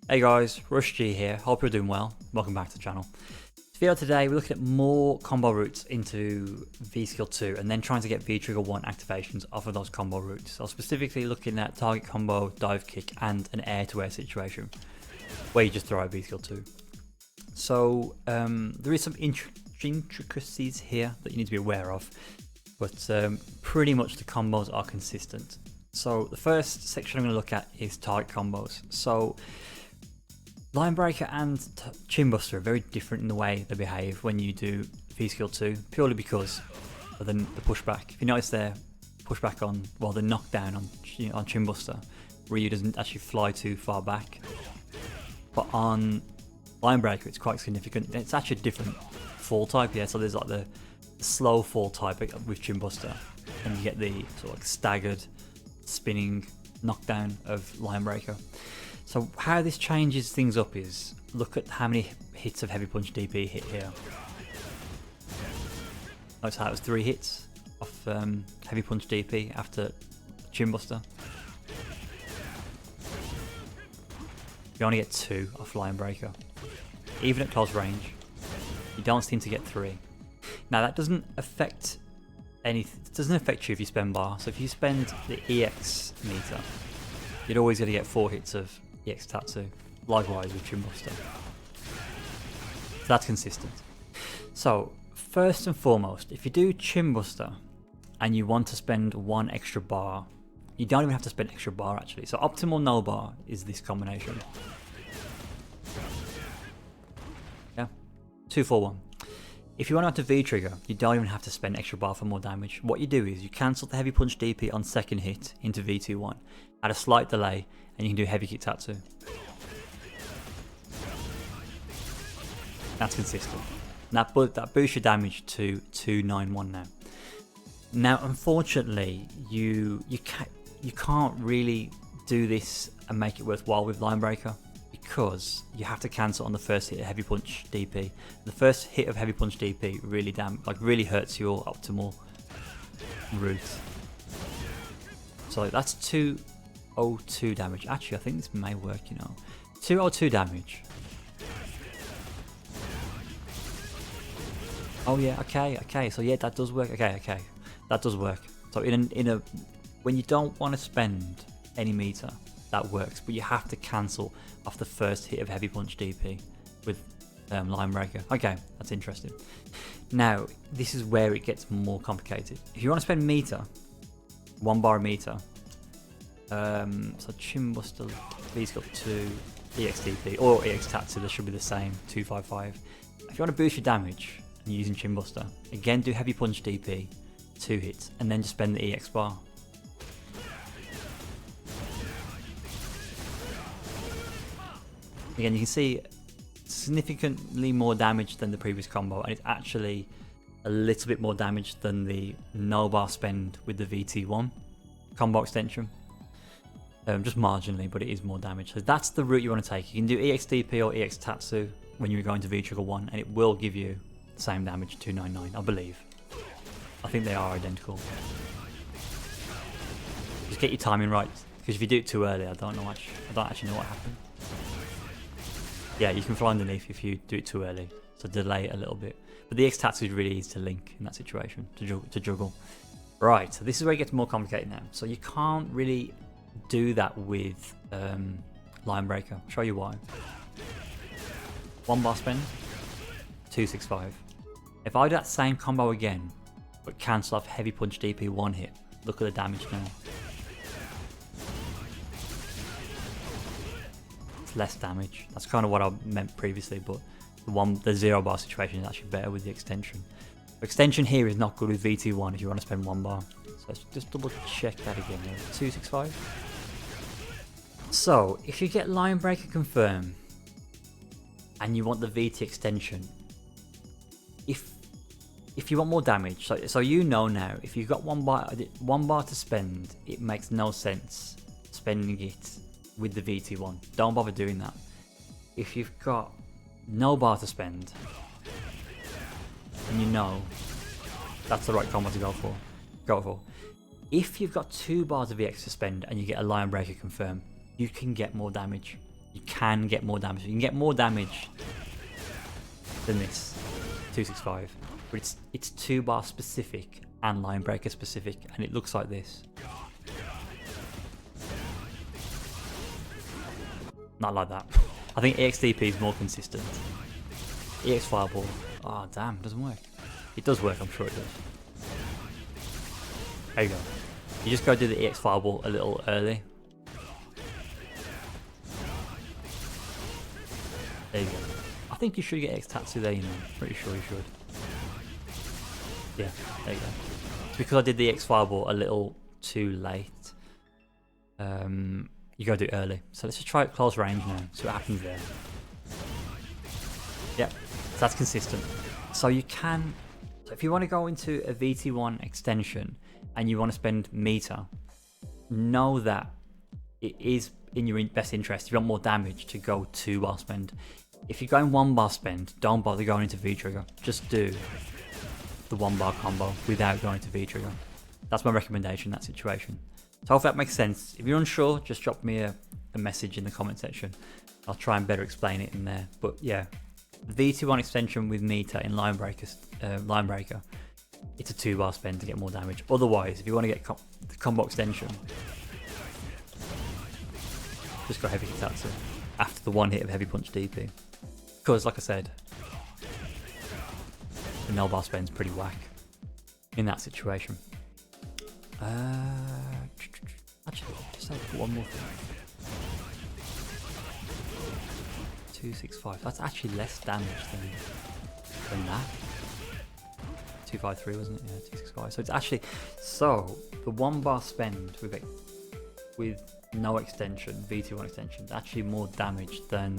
Hey guys, RushG here, hope you're doing well, welcome back to the channel. This video today we're looking at more combo routes into V-Skill 2 and then trying to get V-Trigger 1 activations off of those combo routes. So specifically looking at target combo, dive kick and an air-to-air situation where you just throw out V-Skill 2. So there is some intricacies here that you need to be aware of, but pretty much the combos are consistent. So the first section I'm going to look at is target combos. So Line Breaker and Chin Buster are very different in the way they behave when you do V-Skill 2, purely because of the pushback. If you notice there, pushback on, well, the knockdown on Chin Buster, Ryu doesn't actually fly too far back. But on Line Breaker, it's quite significant. It's actually a different fall type, yeah, so there's like the slow fall type with Chin Buster, and you get the sort of like staggered spinning knockdown of Line Breaker. So how this changes things up is, look at how many hits of Heavy Punch DP hit here. Notice how it was 3 hits off Heavy Punch DP after Chin Buster. You only get 2 off Line Breaker. Even at close range, you don't seem to get 3. Now that doesn't affect anything. It doesn't affect you if you spend bar. So if you spend the EX meter, you're always going to get 4 hits of EX Tatsu. Likewise with Chin Buster. So that's consistent. So first and foremost, if you do Chin Buster and you want to spend 1 extra bar, you don't even have to spend extra bar actually. So optimal no bar is this combination. Yeah, 2 4 1. If you want to V-Trigger, you don't even have to spend extra bar for more damage. What you do is you cancel the Heavy Punch DP on second hit into VT1 at a slight delay, and you can do Heavy Kick Tatsu. That's consistent. That boosts your damage to 291 now. Now, unfortunately, you can't really do this and make it worthwhile with Line Breaker, because you have to cancel on the first hit of Heavy Punch DP. The first hit of Heavy Punch DP really hurts your optimal route. So that's 202 damage. Actually, I think this may work, you know. 202 damage. Oh yeah, okay. So yeah, that does work. Okay, that does work. So when you don't want to spend any meter, that works, but you have to cancel off the first hit of Heavy Punch DP with Line Breaker. Okay, that's interesting. Now, this is where it gets more complicated. If you want to spend meter, 1 bar meter, so Chin Buster, V-Skill 2, EX DP, or EX Tatsu, they should be the same, 255. If you want to boost your damage and you're using Chin Buster, again do Heavy Punch DP, 2 hits, and then just spend the EX bar. Again, you can see significantly more damage than the previous combo, and it's actually a little bit more damage than the no bar spend with the VT1 combo extension. Just marginally, but it is more damage. So that's the route you want to take. You can do EXDP or EX Tatsu when you're going to V-Trigger 1, and it will give you the same damage, 299, I believe. I think they are identical. Just get your timing right, because if you do it too early, I don't actually know what happened. Yeah, you can fly underneath if you do it too early, so delay it a little bit. But the EX Tatsu is really easy to link in that situation, to juggle. Right, so this is where it gets more complicated now. So you can't really do that with Line Breaker. I'll show you why. 1 bar spend, 265. If I do that same combo again, but cancel off Heavy Punch DP 1 hit, look at the damage now. Less damage. That's kind of what I meant previously, but the 0 bar situation is actually better with the extension. The extension here is not good with VT1 if you want to spend 1 bar. So let's just double check that again. 265. So if you get Line Breaker confirm and you want the VT extension, if you want more damage, so you know now, if you've got 1 bar to spend, it makes no sense spending it with the VT1. Don't bother doing that. If you've got no bar to spend, and you know that's the right combo to go for. If you've got 2 bars of EX to spend and you get a Line Breaker confirm, you can get more damage. you can get more damage. You can get more damage than this 265, but it's 2-bar specific and line breaker specific, and it looks like this. Not like that. I think EXDP is more consistent. EX Fireball, oh damn, doesn't work. It does work, I'm sure it does. There you go. You just go do the EX Fireball a little early. There you go. I think you should get EX Tatsu there, you know. Pretty sure you should. Yeah, there you go. It's because I did the EX Fireball a little too late. You gotta do it early. So let's just try it close range now. See what happens there. Yep, so that's consistent. So you can, so if you want to go into a VT1 extension and you want to spend meter, know that it is in your best interest, if you want more damage, to go 2-bar spend. If you're going 1-bar spend, don't bother going into V-Trigger. Just do the 1-bar combo without going to V-Trigger. That's my recommendation in that situation. So I hope that makes sense. If you're unsure, just drop me a message in the comment section. I'll try and better explain it in there. But yeah, the VT1 extension with meter in line breaker, it's a 2-bar spend to get more damage. Otherwise, if you want to get the combo extension, just go heavy Kitatsu after the 1 hit of heavy punch DP. Because like I said, the null bar spend's pretty whack in that situation. Actually, just have one more thing. 265. That's actually less damage than that. 253, wasn't it? Yeah, 265. So it's actually, so the 1-bar spend with no extension, VT1 extension, is actually more damage than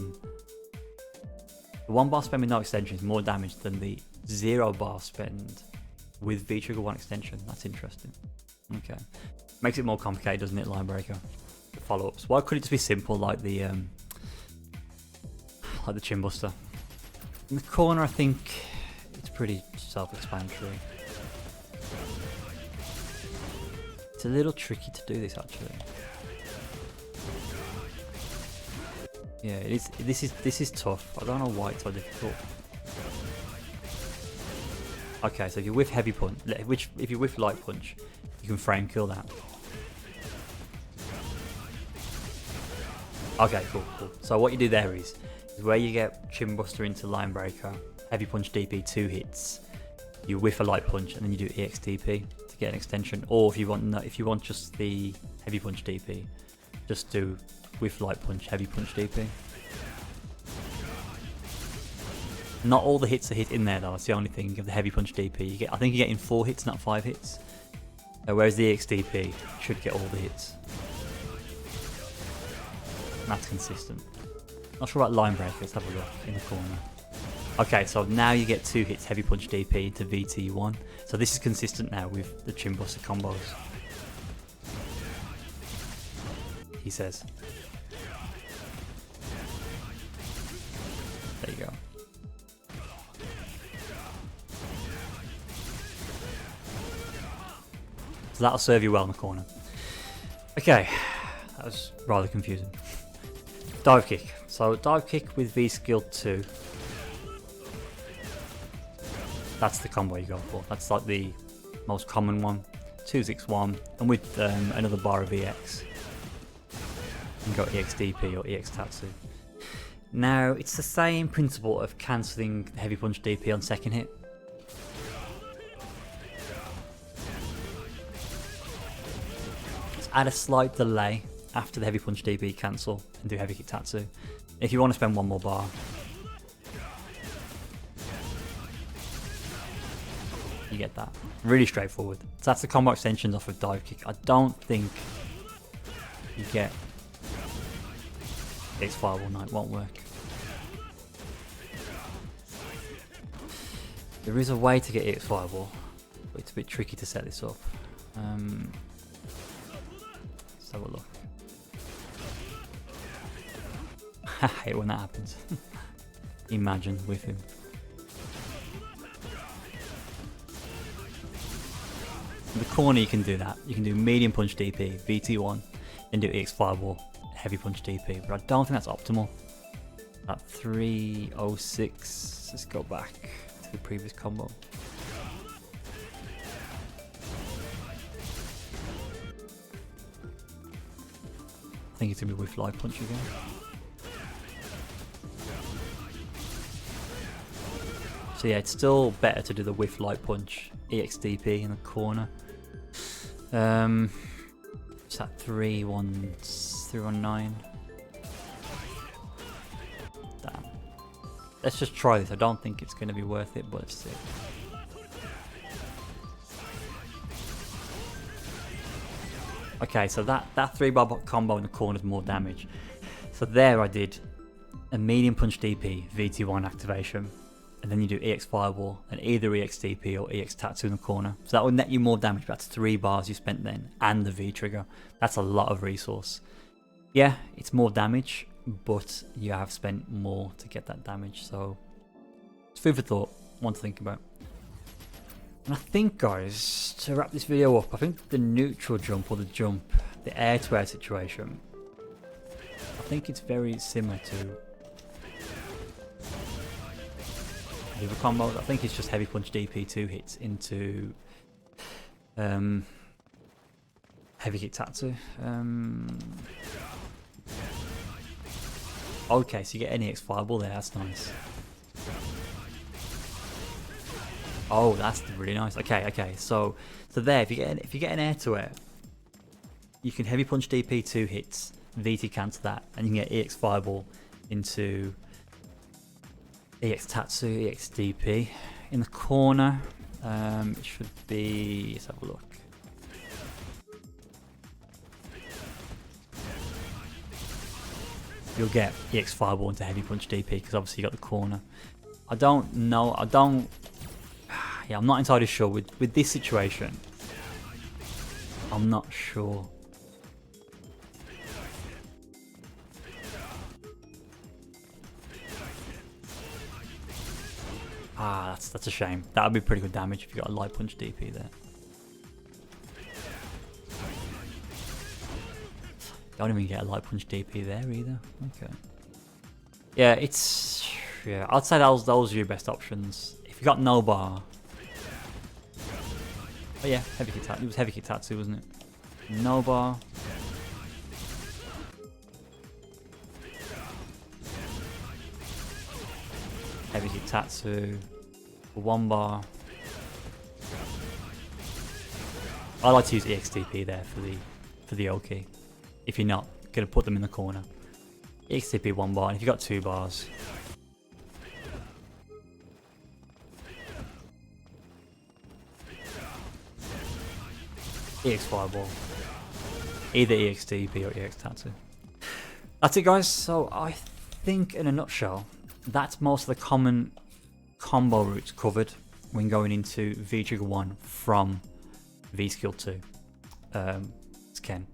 the 1-bar spend with no extension is more damage than the 0-bar spend with V-Trigger 1 extension. That's interesting. Okay, makes it more complicated, doesn't it, line breaker? The follow-ups. Why couldn't it just be simple like the chin buster? In the corner, I think it's pretty self-explanatory. It's a little tricky to do this actually. Yeah, it is. This is tough. I don't know why it's so difficult. Okay, so if you whiff heavy punch, if you whiff light punch, you can frame kill that. Okay, cool. So what you do there is where you get chin buster into line breaker, heavy punch DP 2 hits, you whiff a light punch and then you do EX DP to get an extension. Or if you want just the heavy punch DP, just do whiff light punch, heavy punch DP. Not all the hits are hit in there though. That's the only thing of the heavy punch DP. I think you get in 4 hits, not 5 hits. Whereas the EX DP should get all the hits. And that's consistent. Not sure about line breaker. Let's have a look in the corner. Okay, so now you get 2 hits heavy punch DP into VT1. So this is consistent now with the chin buster combos. He says. There you go. So that'll serve you well in the corner. Okay, that was rather confusing. Dive kick. So dive kick with V skill 2. That's the combo you go for. That's like the most common one. 261, and with another bar of EX. You can go EX DP or EX Tatsu. Now it's the same principle of cancelling heavy punch DP on second hit. Add a slight delay after the heavy punch DP cancel and do heavy kick Tatsu. If you want to spend 1 more bar, you get that. Really straightforward. So that's the combo extensions off of dive kick. I don't think you get EX Fireball Knight, won't work. There is a way to get EX Fireball, but it's a bit tricky to set this up. Let's have a look. I hate when that happens. Imagine with him. In the corner you can do that. You can do medium punch DP, VT1, then do EX Fireball, heavy punch DP, but I don't think that's optimal. At 306, let's go back to the previous combo. I think it's gonna be with light punch again. So yeah, it's still better to do the whiff light punch EXDP in the corner. It's at 319. Damn. Let's just try this. I don't think it's going to be worth it, but let's see. Okay, so that 3-bar combo in the corner is more damage. So there I did a medium punch DP, VT1 activation, and then you do EX Fireball and either EX DP or EX Tattoo in the corner. So that would net you more damage, but that's 3 bars you spent then, and the V trigger. That's a lot of resource. Yeah, it's more damage, but you have spent more to get that damage, so it's food for thought, one to think about. And I think, guys, to wrap this video up, I think the neutral jump or the jump, the air-to-air situation, I think it's very similar to the other combos. I think it's just heavy punch DP 2 hits into heavy kick Tatsu. Okay, so you get an EX Fireball there, that's nice. Oh, that's really nice. Okay, so there, if you get an air to air, you can heavy punch DP 2 hits, VT cancel that, and you can get EX Fireball into EX Tatsu, EX DP. In the corner, it should be, let's have a look. You'll get EX Fireball into heavy punch DP because obviously you got the corner. I don't know, yeah, I'm not entirely sure with this situation. I'm not sure. Ah, that's a shame. That would be pretty good damage if you got a light punch DP there. Don't even get a light punch DP there either. Okay. Yeah, yeah, I'd say those are your best options. If you got no bar. Oh yeah, heavy kick Tatsu. It was heavy kick Tatsu, wasn't it? No bar. Heavy kick Tatsu. 1 bar. I like to use EXTP there for the Oki. If you're not gonna put them in the corner. EXTP 1 bar, and if you got 2 bars. EX Fireball. Either EXDP or EX Tattoo. That's it, guys. So I think in a nutshell, that's most of the common combo routes covered when going into V Trigger 1 from V Skill 2. It's Ken.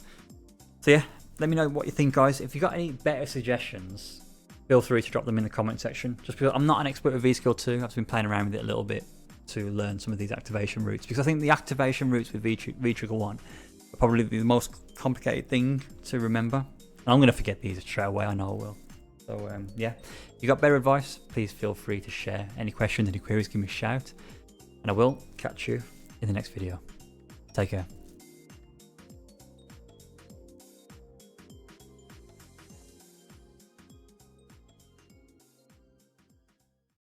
So yeah, let me know what you think, guys. If you got any better suggestions, feel free to drop them in the comment section. Just because I'm not an expert with V Skill 2, I've been playing around with it a little bit to learn some of these activation routes, because I think the activation routes with V Trigger 1 are probably the most complicated thing to remember. And I'm going to forget these straight away, I know I will. So yeah, if you got better advice, please feel free to share. Any questions, any queries, give me a shout. And I will catch you in the next video. Take care.